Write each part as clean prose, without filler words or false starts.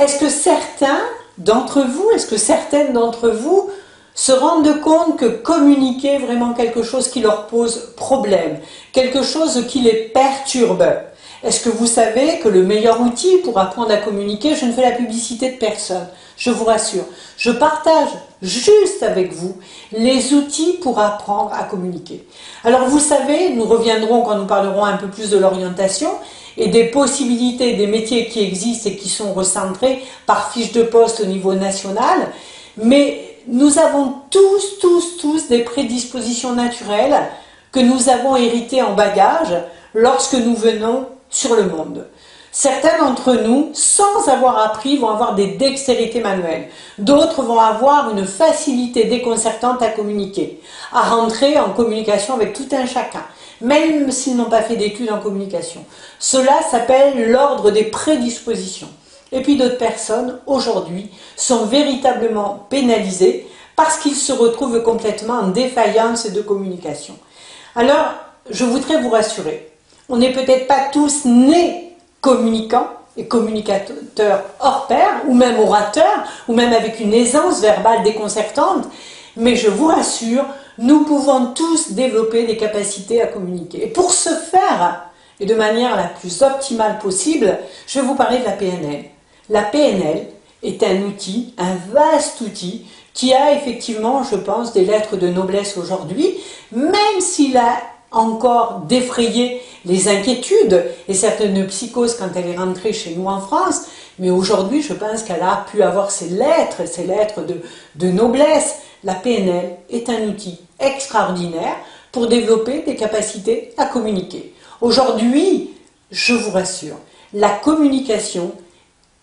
est-ce que certains d'entre vous, est-ce que certaines d'entre vous se rendent compte que communiquer est vraiment quelque chose qui leur pose problème, quelque chose qui les perturbe? Est-ce que vous savez que le meilleur outil pour apprendre à communiquer, je ne fais la publicité de personne, je vous rassure, je partage juste avec vous les outils pour apprendre à communiquer. Alors vous savez, nous reviendrons quand nous parlerons un peu plus de l'orientation et des possibilités, des métiers qui existent et qui sont recentrés par fiche de poste au niveau national, mais nous avons tous des prédispositions naturelles que nous avons héritées en bagage lorsque nous venons sur le monde. Certains d'entre nous, sans avoir appris, vont avoir des dextérités manuelles. D'autres vont avoir une facilité déconcertante à communiquer, à rentrer en communication avec tout un chacun, même s'ils n'ont pas fait d'études en communication. Cela s'appelle l'ordre des prédispositions. Et puis d'autres personnes, aujourd'hui, sont véritablement pénalisées parce qu'ils se retrouvent complètement en défaillance de communication. Alors, je voudrais vous rassurer, on n'est peut-être pas tous nés communicants et communicateurs hors pair, ou même orateurs, ou même avec une aisance verbale déconcertante, mais je vous rassure, nous pouvons tous développer des capacités à communiquer. Et pour ce faire, et de manière la plus optimale possible, je vais vous parler de la PNL. La PNL est un outil, un vaste outil, qui a effectivement, je pense, des lettres de noblesse aujourd'hui, même s'il a encore défrayé les inquiétudes et certaines psychoses quand elle est rentrée chez nous en France, mais aujourd'hui je pense qu'elle a pu avoir ces lettres de noblesse. La PNL est un outil extraordinaire pour développer des capacités à communiquer. Aujourd'hui, je vous rassure, la communication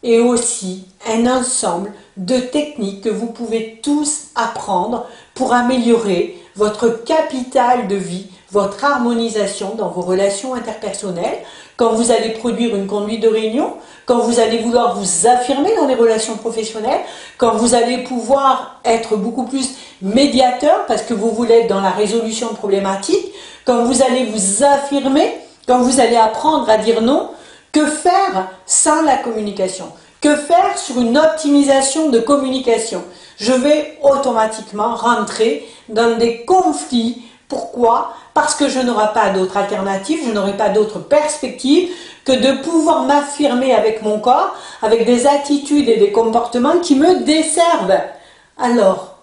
est aussi un ensemble de techniques que vous pouvez tous apprendre pour améliorer votre capital de vie, votre harmonisation dans vos relations interpersonnelles, quand vous allez produire une conduite de réunion, quand vous allez vouloir vous affirmer dans les relations professionnelles, quand vous allez pouvoir être beaucoup plus médiateur parce que vous voulez être dans la résolution de problématiques, quand vous allez vous affirmer, quand vous allez apprendre à dire non. Que faire sans la communication? Que faire sur une optimisation de communication? Je vais automatiquement rentrer dans des conflits. Pourquoi? Parce que je n'aurai pas d'autre alternative, je n'aurai pas d'autre perspective que de pouvoir m'affirmer avec mon corps, avec des attitudes et des comportements qui me desservent. Alors,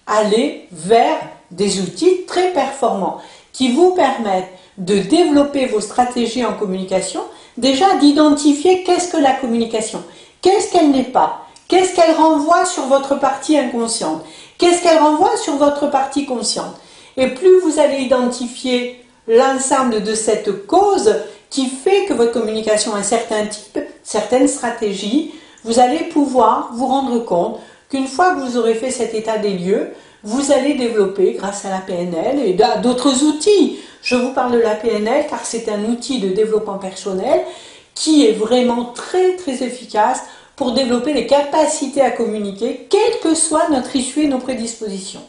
allez vers des outils très performants qui vous permettent de développer vos stratégies en communication, déjà d'identifier qu'est-ce que la communication, qu'est-ce qu'elle n'est pas, qu'est-ce qu'elle renvoie sur votre partie inconsciente, qu'est-ce qu'elle renvoie sur votre partie consciente. Et plus vous allez identifier l'ensemble de cette cause qui fait que votre communication a un certain type, certaines stratégies, vous allez pouvoir vous rendre compte qu'une fois que vous aurez fait cet état des lieux, vous allez développer, grâce à la PNL et à d'autres outils. Je vous parle de la PNL car c'est un outil de développement personnel qui est vraiment très efficace pour développer les capacités à communiquer, quelle que soit notre issue et nos prédispositions.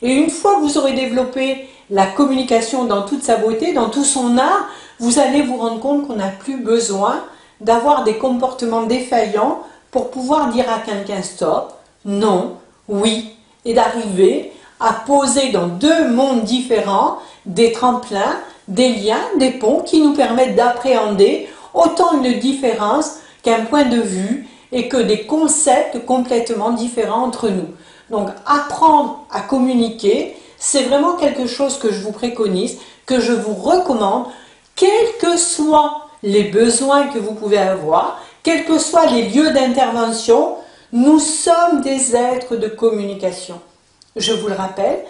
Et une fois que vous aurez développé la communication dans toute sa beauté, dans tout son art, vous allez vous rendre compte qu'on n'a plus besoin d'avoir des comportements défaillants pour pouvoir dire à quelqu'un stop, non, oui, et d'arriver à poser dans deux mondes différents des tremplins, des liens, des ponts qui nous permettent d'appréhender autant une différence qu'un point de vue et que des concepts complètement différents entre nous. Donc apprendre à communiquer, c'est vraiment quelque chose que je vous préconise, que je vous recommande, quels que soient les besoins que vous pouvez avoir, quels que soient les lieux d'intervention, nous sommes des êtres de communication. Je vous le rappelle,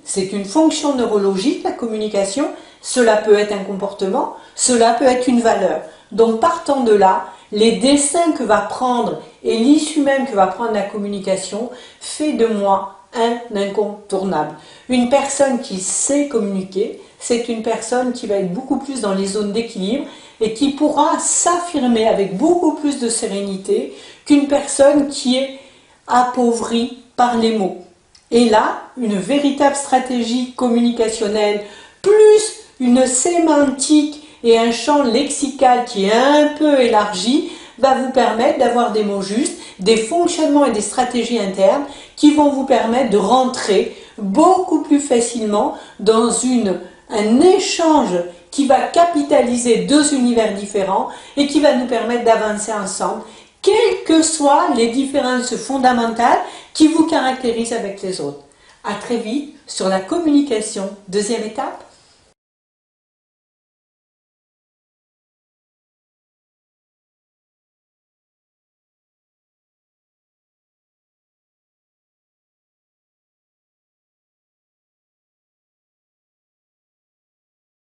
c'est une fonction neurologique, la communication, cela peut être un comportement, cela peut être une valeur. Donc partant de là, les dessins que va prendre et l'issue même que va prendre la communication fait de moi un incontournable. Une personne qui sait communiquer, c'est une personne qui va être beaucoup plus dans les zones d'équilibre et qui pourra s'affirmer avec beaucoup plus de sérénité qu'une personne qui est appauvrie par les mots. Et là, une véritable stratégie communicationnelle, plus une sémantique et un champ lexical qui est un peu élargi, va vous permettre d'avoir des mots justes, des fonctionnements et des stratégies internes qui vont vous permettre de rentrer beaucoup plus facilement dans un échange qui va capitaliser deux univers différents et qui va nous permettre d'avancer ensemble, quelles que soient les différences fondamentales qui vous caractérisent avec les autres. À très vite sur la communication, deuxième étape.